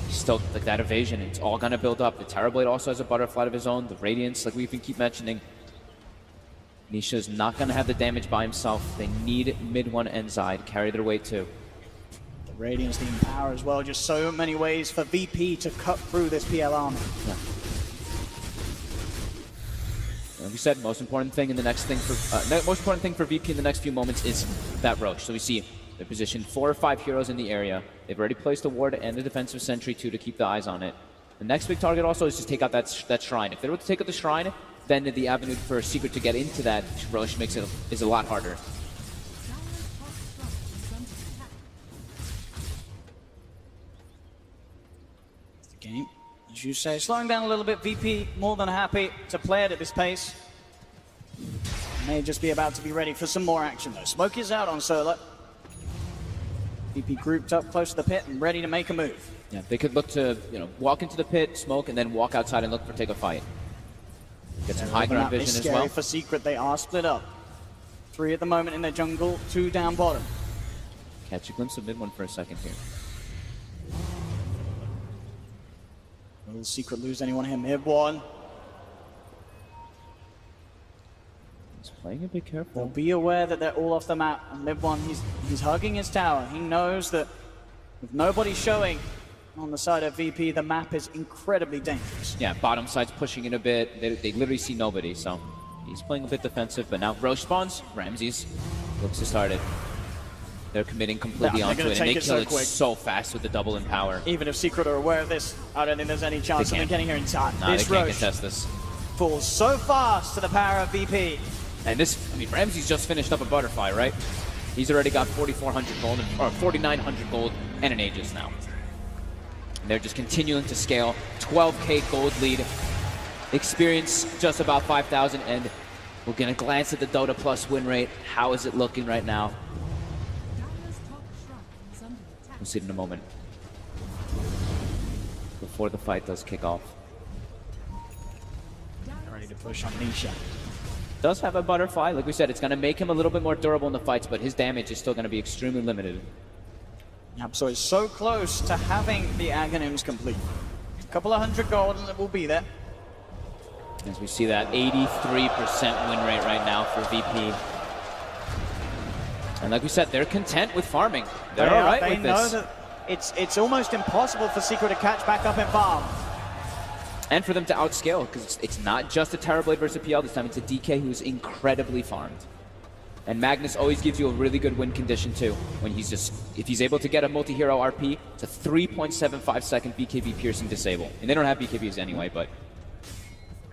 still like that evasion, it's all gonna build up. The Terrorblade also has a butterfly of his own. The Radiance, like we've been keep mentioning, Nisha's not gonna have the damage by himself. They need mid one and Zai to carry their weight too. The Radiance needing power as well. Just so many ways for VP to cut through this PL army. Yeah. Like we said, most important thing for VP in the next few moments is that Roche. So we see they're positioned 4 or 5 heroes in the area. They've already placed a ward and a defensive sentry too to keep the eyes on it. The next big target also is just take out that shrine. If they're able to take out the shrine, then the avenue for Secret to get into that Roche is a lot harder. The game, as you say, slowing down a little bit. VP more than happy to play it at this pace. May just be about to be ready for some more action though. Smoke is out on Solar. VP grouped up close to the pit and ready to make a move. Yeah, they could look to, walk into the pit, smoke, and then walk outside and look for take a fight. Get some high ground vision as well. For Secret, they are split up. 3 at the moment in their jungle, 2 down bottom. Catch a glimpse of mid one for a second here. Will Secret lose anyone here? Mid one. He's playing a bit careful. They'll be aware that they're all off the map. And mid one, he's hugging his tower. He knows that with nobody showing on the side of VP, the map is incredibly dangerous. Yeah, bottom side's pushing in a bit. They literally see nobody, so he's playing a bit defensive. But now Roche spawns. Ramses looks to start it. They're committing completely onto it, and they kill it so fast with the double in power. Even if Secret are aware of this, I don't think there's any chance of them getting here in time. Nah, they can't contest this. Falls so fast to the power of VP. And this, Ramses just finished up a butterfly, right? He's already got 4,400 gold, or 4,900 gold and an Aegis now. And they're just continuing to scale. 12k gold lead. Experience just about 5,000, and we're gonna glance at the Dota Plus win rate. How is it looking right now? We'll see it in a moment. Before the fight does kick off. Ready to push on Nisha. Does have a butterfly. Like we said, it's going to make him a little bit more durable in the fights, but his damage is still going to be extremely limited. Yep, so it's so close to having the Aghanims complete. A couple of 100 gold and it will be there. As we see that 83% win rate right now for VP. And like we said, they're content with farming. They're all right with this. They know that it's almost impossible for Secret to catch back up in farm. And for them to outscale, because it's not just a Terrorblade versus a PL this time, it's a DK who's incredibly farmed. And Magnus always gives you a really good win condition too. When he's just, if he's able to get a multi-hero RP, it's a 3.75 second BKB piercing disable. And they don't have BKBs anyway, but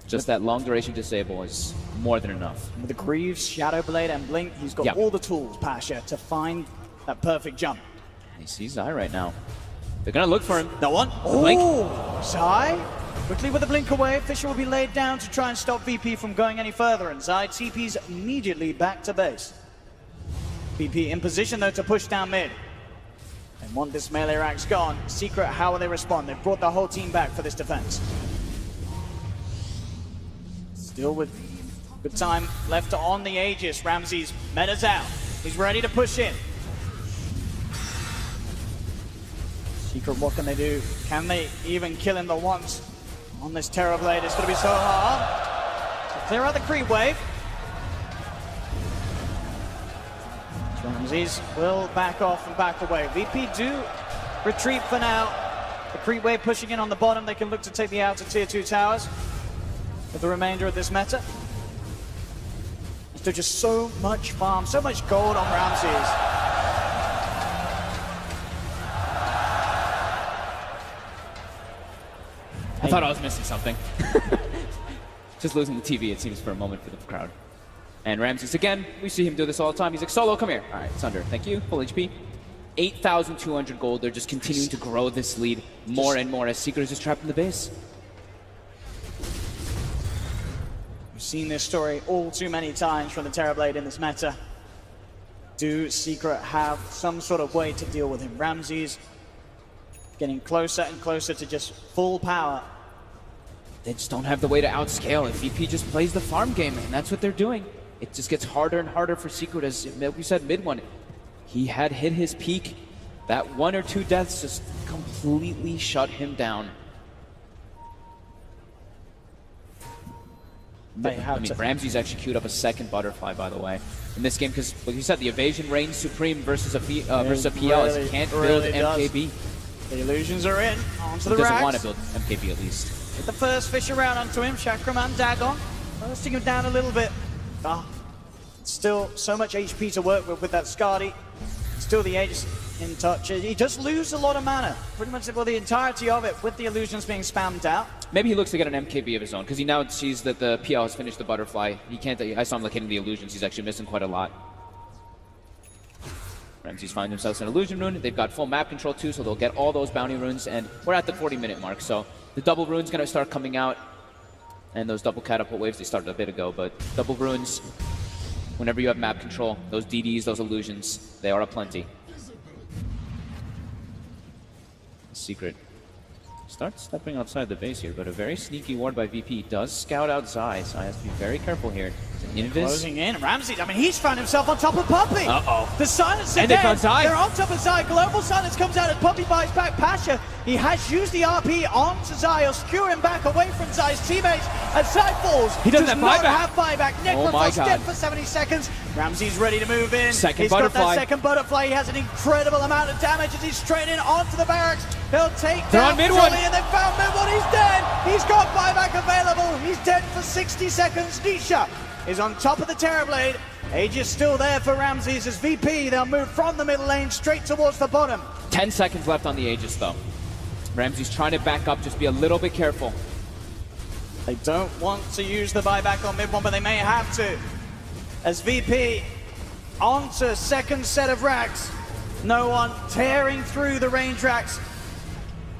just that long duration disable is more than enough. With the Greaves, Shadow Blade, and Blink, he's got all the tools, Pasha, to find that perfect jump. He sees Zai right now. They're gonna look for him. No one. Oh, Zai. Quickly with the blink away, Fisher will be laid down to try and stop VP from going any further, and Zai TP's immediately back to base. VP in position though to push down mid. And want this melee rack's gone. Secret, how will they respond? They've brought the whole team back for this defense. Still with good time left on the Aegis. Ramses meta's out. He's ready to push in. Secret, what can they do? Can they even kill him the once? On this Terrorblade, it's going to be so hard. So clear out the creep wave. Ramses will back off and back away. VP do retreat for now. The creep wave pushing in on the bottom. They can look to take the outer tier 2 towers with the remainder of this meta. There's just so much farm, so much gold on Ramses. I thought I was missing something. Just losing the TV, it seems, for a moment for the crowd. And Ramses, again, we see him do this all the time. He's like, Solo, come here. All right, Sunder, thank you. Full HP. 8,200 gold. They're just continuing to grow this lead more and more as Secret is just trapped in the base. We've seen this story all too many times from the Terrorblade in this meta. Do Secret have some sort of way to deal with him? Ramses getting closer and closer to just full power. They just don't have the way to outscale, and VP just plays the farm game, and that's what they're doing. It just gets harder and harder for Secret, as we said, mid one. He had hit his peak. That 1 or 2 deaths just completely shut him down. Ramses actually queued up a second butterfly, by the way, in this game, because, like you said, the evasion reigns supreme versus a PL. He can't build MKB. The illusions are in, onto he the racks. doesn't want to build MKB, at least. Get the first fish around onto him, Chakraman, Dagon. Bursting him down a little bit. Still so much HP to work with that Skadi. Still the Aegis in touch. He does lose a lot of mana, pretty much the entirety of it, with the illusions being spammed out. Maybe he looks to get an MKB of his own, because he now sees that the PL has finished the butterfly. He can't. I saw him like hitting the illusions. He's actually missing quite a lot. Ramses finds himself an illusion rune. They've got full map control too, so they'll get all those bounty runes, and we're at the 40-minute mark, so the double rune's gonna start coming out, and those double catapult waves, they started a bit ago, but double runes, whenever you have map control, those DDs, those illusions, they are aplenty. Secret starts stepping outside the base here, but a very sneaky ward by VP does scout out Zai, so I have to be very careful here. Invis. Closing in, Ramses, I mean, he's found himself on top of Puppey. Uh-oh. The silence and again. they found Zai. They're on top of Zai. Global silence comes out as Puppey buys back Pasha. He has used the RP onto Zai, or skewer him back away from Zai's teammates, and Zai falls. He does not have buyback. Oh dead for 70 seconds. Ramses ready to move in. He's got that second butterfly. He has an incredible amount of damage as he's straight in onto the barracks. He'll take down mid-one, and they found mid-one. He's dead. He's got buyback available. He's dead for 60 seconds. Nisha is on top of the Terrorblade. Aegis still there for Ramses as VP. They'll move from the middle lane straight towards the bottom. 10 seconds left on the Aegis though. Ramses trying to back up, just be a little bit careful. They don't want to use the buyback on mid one, but they may have to. As VP onto second set of racks. No one tearing through the range racks.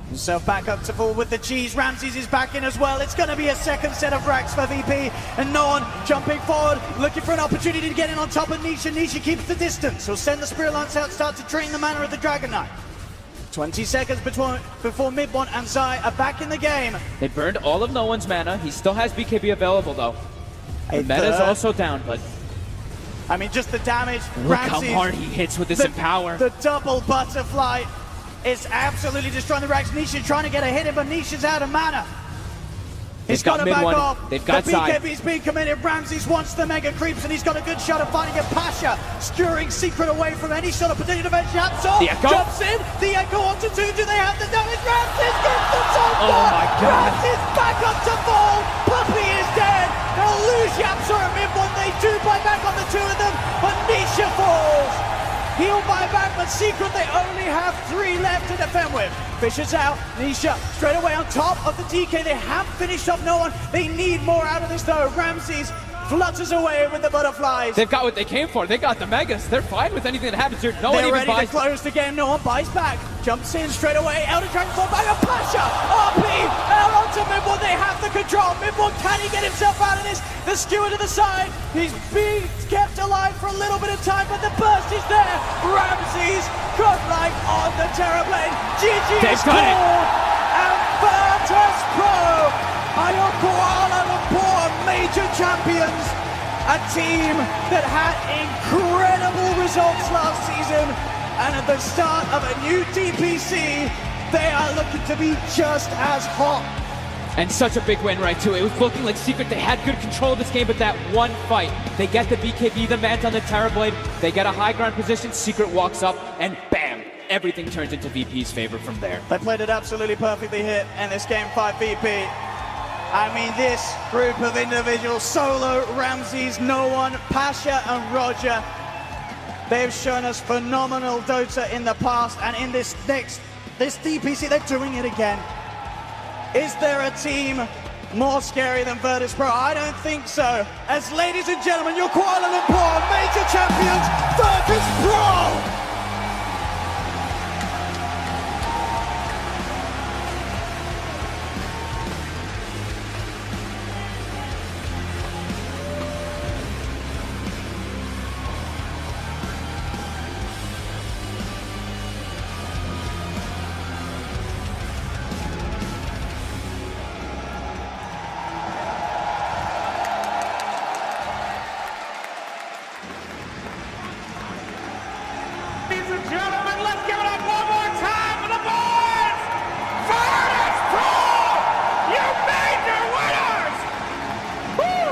Himself back up to full with the cheese. Ramses is back in as well. It's going to be a second set of racks for VP. And no one jumping forward, looking for an opportunity to get in on top of Nisha. Nisha keeps the distance. He'll send the Spirit Lance out, start to drain the mana of the Dragon Knight. 20 seconds before mid-one and Zai are back in the game. They burned all of no one's mana. He still has BKB available though. The meta's also down, but I mean, just the damage. Look how hard he hits with this Empower. The double butterfly is absolutely destroying the racks. Nisha trying to get a hit in, but Nisha's out of mana. He's got to back off. They've got the BKB's being committed. Ramses wants the mega creeps, and he's got a good shot of finding a Pasha, skewering Secret away from any sort of potential defense. Yapsol jumps in. The Echo onto two. Do they have the damage? Ramses gets the top. Oh my God. Ramses back up to fall. Puppey is dead. They'll lose Yapsol at mid-one. They do buy back on the two of them, but Nisha falls. He'll buy back, but Secret, they only have 3 left to defend with. Fisher's out. Nisha straight away on top of the DK. They have finished off no one. They need more out of this though. Ramses flutters away with the butterflies. They've got what they came for. They got the megas. They're fine with anything that happens here. No one even buys. They're ready to close the game. No one buys back. Jumps in straight away. Elder Dragon fall back. A Pasha. RP. Out onto mid-one. They have the control. Mid-one, can he get himself out of this? The skewer to the side. He's being kept alive for a little bit of time, but the burst is there. Ramses godlike on the Terrorblade. GG is called. And Virtus.pro are your Kuala Lumpur major champions. A team that had incredible results last season, and at the start of a new DPC, they are looking to be just as hot. And such a big win, right, too. It was looking like Secret, they had good control of this game, but that one fight, they get the BKB, the Mant on the Terrorblade, they get a high ground position, Secret walks up, and bam, everything turns into VP's favor from there. They played it absolutely perfectly here in this game 5 VP. I mean, this group of individuals, Solo, Ramses, No One, Pasha, and Roger, they've shown us phenomenal Dota in the past, and in this DPC, they're doing it again. Is there a team more scary than Virtus.pro? I don't think so. As ladies and gentlemen, your Kuala Lumpur major champions, Virtus.pro! Ladies and gentlemen, let's give it up one more time for the boys! Virtus.pro! You major winners! Woo!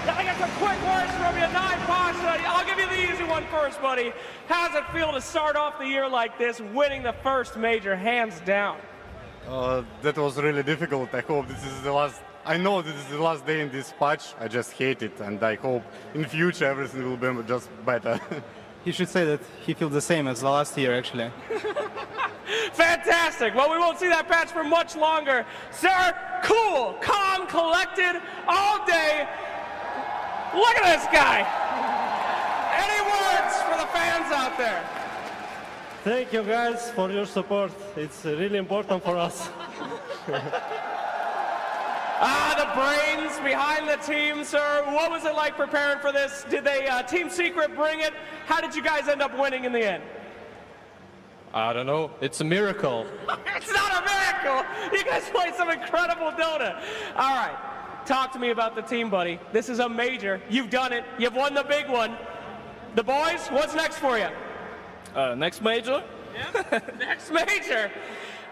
Now I got some quick words from you, 9 points. I'll give you the easy one first, buddy. How's it feel to start off the year like this, winning the first major, hands down? That was really difficult. I hope this is the last. I know this is the last day in this patch. I just hate it, and I hope in future everything will be just better. He should say that he feels the same as the last year, actually. Fantastic. Well, we won't see that patch for much longer. Sir, cool, calm, collected, all day. Look at this guy. Any words for the fans out there? Thank you guys for your support. It's really important for us. The brains behind the team, sir. What was it like preparing for this? Did they Team Secret bring it? How did you guys end up winning in the end? I don't know. It's a miracle. It's not a miracle. You guys played some incredible Dota. All right. Talk to me about the team, buddy. This is a major. You've done it. You've won the big one. The boys, what's next for you? Next major? Yeah. Next major.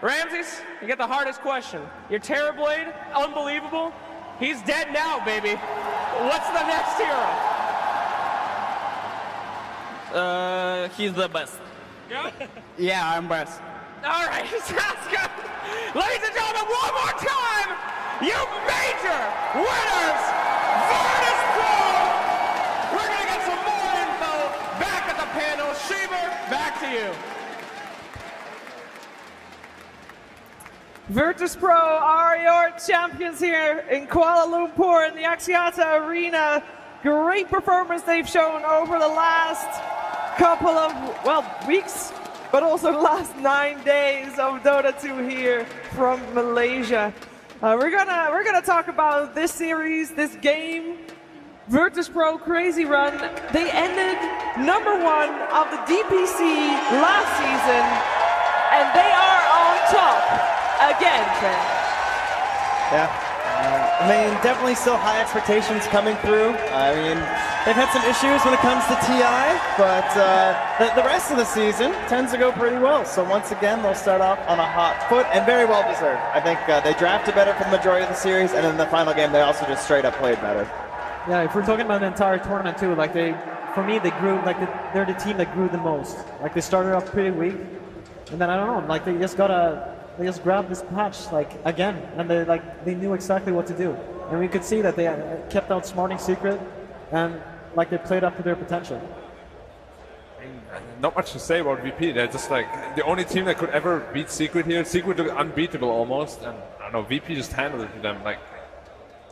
Ramses, you get the hardest question. Your Terrorblade, unbelievable. He's dead now, baby. What's the next hero? He's the best. Yeah? Yeah, I'm best. All right, sounds good. Ladies and gentlemen, one more time, you major winners, Virtus.pro. We're going to get some more info back at the panel. Sheber, back to you. Virtus.pro are your champions here in Kuala Lumpur in the Axiata Arena. Great performance they've shown over the last couple of, well, weeks, but also the last 9 days of Dota 2 here from Malaysia. We're gonna talk about this series, this game. Virtus.pro crazy run. They ended #1 of the DPC last season, and they are on top. Again, Trent. Yeah, I mean, definitely still high expectations coming through. I mean, they've had some issues when it comes to TI, but the rest of the season tends to go pretty well. So once again, they'll start off on a hot foot, and very well deserved. I think they drafted better for the majority of the series, and in the final game, they also just straight up played better. Yeah, if we're talking about the entire tournament too, like for me, they grew, like they're the team that grew the most. Like they started off pretty weak, and then I don't know, like they just grabbed this patch like again, and they knew exactly what to do, and we could see that they kept outsmarting Secret, and like they played up to their potential. Not much to say about VP. They're just like the only team that could ever beat Secret here. Secret looked unbeatable almost, and I don't know, VP just handled it to them. Like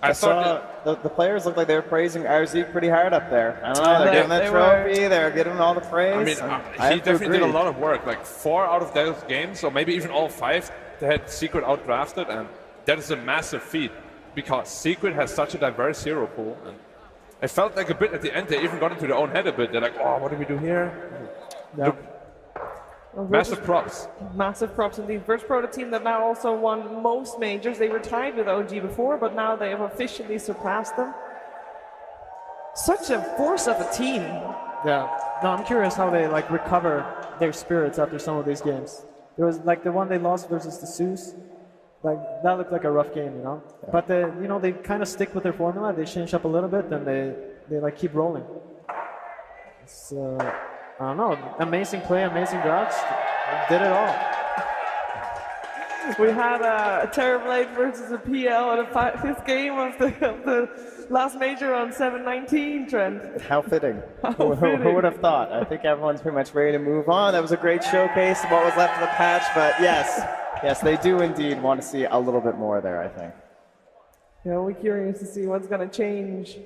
I saw the players looked like they were praising RZ pretty hard up there. I don't know, they're getting that trophy, they're getting all the praise. I mean, he definitely did a lot of work. Like 4 out of those games, or maybe even all 5, they had Secret outdrafted, and that is a massive feat because Secret has such a diverse hero pool. And I felt like a bit at the end, they even got into their own head a bit. They're like, oh, what do we do here? Yeah. Massive props. Massive props indeed. Virtus.pro, the team that now also won most majors. They were tied with OG before, but now they have officially surpassed them. Such a force of a team. Yeah. No, I'm curious how they like recover their spirits after some of these games. There was like the one they lost versus the Zeus. Like that looked like a rough game, you know. Yeah. But they, you know, they kind of stick with their formula. They change up a little bit, then they like keep rolling. It's, I don't know. Amazing play, amazing dodge. Did it all. We had a Terrorblade versus a PL in the 5th game of the last major on 7/19, Trent. How fitting. Who would have thought? I think everyone's pretty much ready to move on. That was a great showcase of what was left of the patch, but yes, they do indeed want to see a little bit more there, I think. You know, we're curious to see what's going to change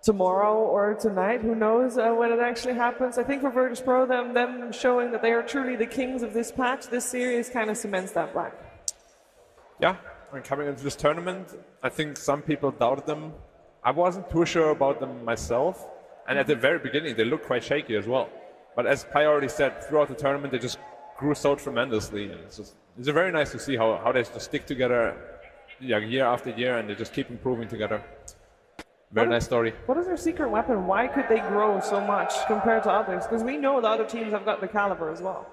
tomorrow or tonight. Who knows when it actually happens. I think for Virtus.pro, them showing that they are truly the kings of this patch, this series kind of cements that black. Yeah, when coming into this tournament, I think some people doubted them. I wasn't too sure about them myself. And at the very beginning, they looked quite shaky as well. But as Pai already said, throughout the tournament, they just grew so tremendously. And it's very nice to see how they just stick together year after year, and they just keep improving together. Very nice story. What is their secret weapon? Why could they grow so much compared to others? Because we know the other teams have got the caliber as well.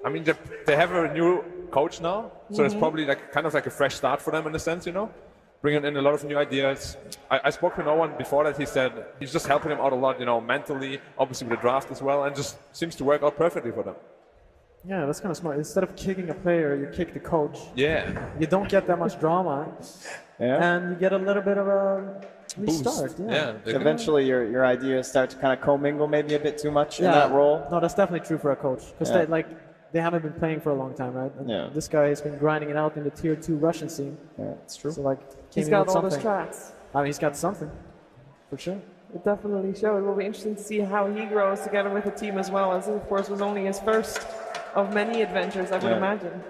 I mean, they have a new coach now, so it's probably kind of like a fresh start for them in a sense, you know? Bringing in a lot of new ideas. I spoke to no one before that. He said he's just helping them out a lot, you know, mentally, obviously with the draft as well, and just seems to work out perfectly for them. Yeah, that's kind of smart. Instead of kicking a player, you kick the coach. Yeah. You don't get that much drama, and you get a little bit of a restart. Boost. Yeah. Eventually, your ideas start to kind of commingle maybe a bit too much in that role. No, that's definitely true for a coach because they haven't been playing for a long time, right? And this guy has been grinding it out in the tier 2 Russian scene. Yeah, it's true. So like, he's got all the strats. I mean, he's got something, for sure. It definitely showed. It will be interesting to see how he grows together with the team as well, as it, of course, was only his first of many adventures, I would imagine.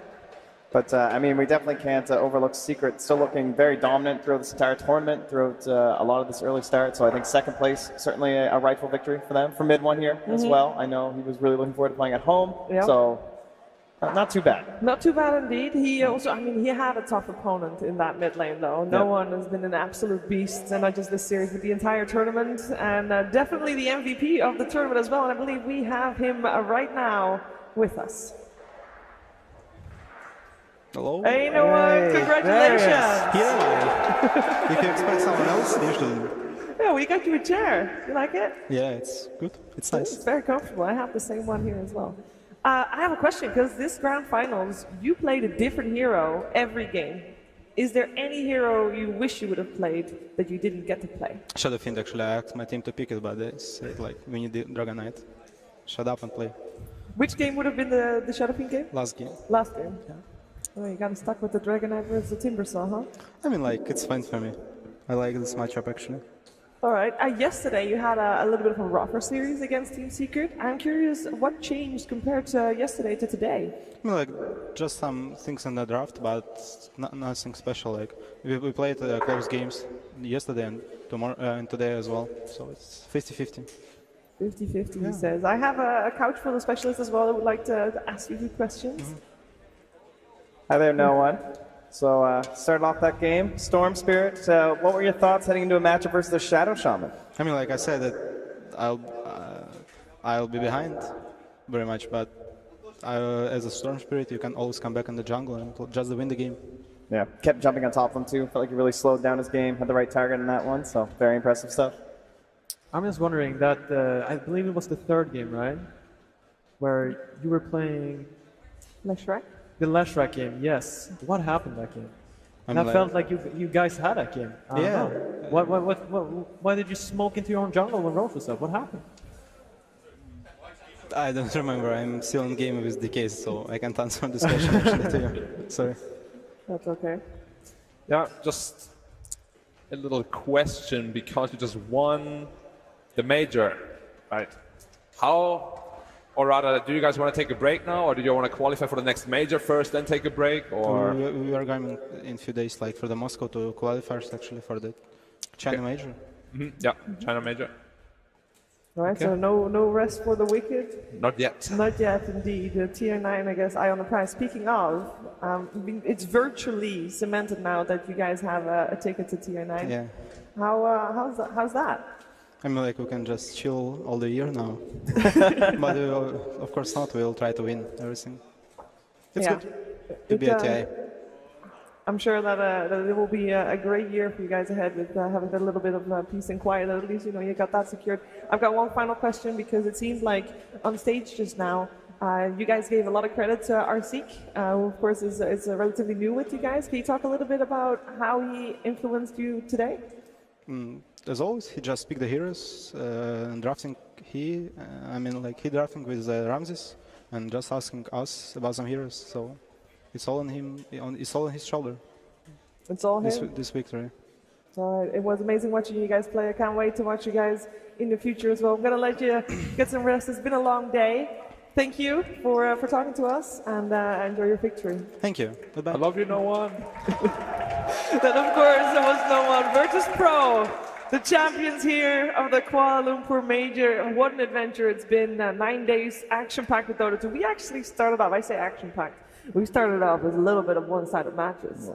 But, I mean, we definitely can't overlook Secret. Still looking very dominant throughout this entire tournament, throughout a lot of this early start. So I think second place, certainly a rightful victory for them. For mid one here as well. I know he was really looking forward to playing at home. Yep. So not too bad. Not too bad indeed. He also, I mean, he had a tough opponent in that mid lane though. No one has been an absolute beast, and not just this series, but the entire tournament. And definitely the MVP of the tournament as well. And I believe we have him right now with us. Hello. Hey, Noah, congratulations. Yeah. If you expect someone else, usually. Yeah, we got you a chair. You like it? Yeah, it's good. It's nice. It's very comfortable. I have the same one here as well. I have a question, because this grand finals, you played a different hero every game. Is there any hero you wish you would have played that you didn't get to play? Shadow Fiend, actually. I asked my team to pick it, but they said, like, we need Dragon Knight. Shut up and play. Which game would have been the Shadow Fiend game? Last game. Last game? Yeah. Oh, you got stuck with the Dragon Knight versus the Timbersaw, huh? I mean, like, it's fine for me. I like this matchup, actually. All right. Yesterday, you had a little bit of a rougher series against Team Secret. I'm curious, what changed compared to yesterday to today? I mean, like, just some things in the draft, but nothing special. Like, we played close games yesterday and tomorrow and today as well. So it's 50-50. 50-50, he says. I have a couch full of specialists as well that would like to ask you a few questions. Hi there, no one. So, starting off that game, Storm Spirit, what were your thoughts heading into a matchup versus the Shadow Shaman? I mean, like I said, that I'll be behind very much, but as a Storm Spirit, you can always come back in the jungle and just win the game. Yeah, kept jumping on top of him too. Felt like he really slowed down his game, had the right target in that one, so very impressive stuff. I'm just wondering that, I believe it was the third game, right? Where you were playing... Leshrac? The Leshrac game, yes. What happened that game? I And I felt like you guys had that game. Yeah. Why did you smoke into your own jungle when Roche was up? What happened? I don't remember. I'm still in game with DK, so I can't answer this question actually to you. Sorry. That's okay. Yeah, just a little question, because you just won the major, right? How, or rather, do you guys want to take a break now, or do you want to qualify for the next major first, then take a break, or? We are going in a few days, like for the Moscow to qualifiers actually for the China major. Yeah, China major. All right, so no rest for the wicked? Not yet. Not yet, indeed. Tier 9, I guess, eye on the prize. Speaking of, it's virtually cemented now that you guys have a ticket to Tier 9. Yeah. How's that? I mean, like, we can just chill all the year now. But of course not, we'll try to win everything. It's good to be a TI. I'm sure that it will be a great year for you guys ahead with having a little bit of peace and quiet. At least, you know, you got that secured. I've got one final question, because it seems like on stage just now, you guys gave a lot of credit to Arseek, who of course is relatively new with you guys. Can you talk a little bit about how he influenced you today? As always, he just picked the heroes and drafting. He drafting with Ramses and just asking us about some heroes. So it's all on him. It's all on his shoulder. It's all him. This victory. All right, it was amazing watching you guys play. I can't wait to watch you guys in the future as well. I'm going to let you get some rest. It's been a long day. Thank you for talking to us, and enjoy your victory. Thank you. Goodbye. I love you, no one. Then, of course, there was no one. Virtus.pro, the champions here of the Kuala Lumpur Major. What an adventure it's been. 9 days action-packed with Dota 2. We actually started off, I say action-packed, we started off with a little bit of one-sided matches.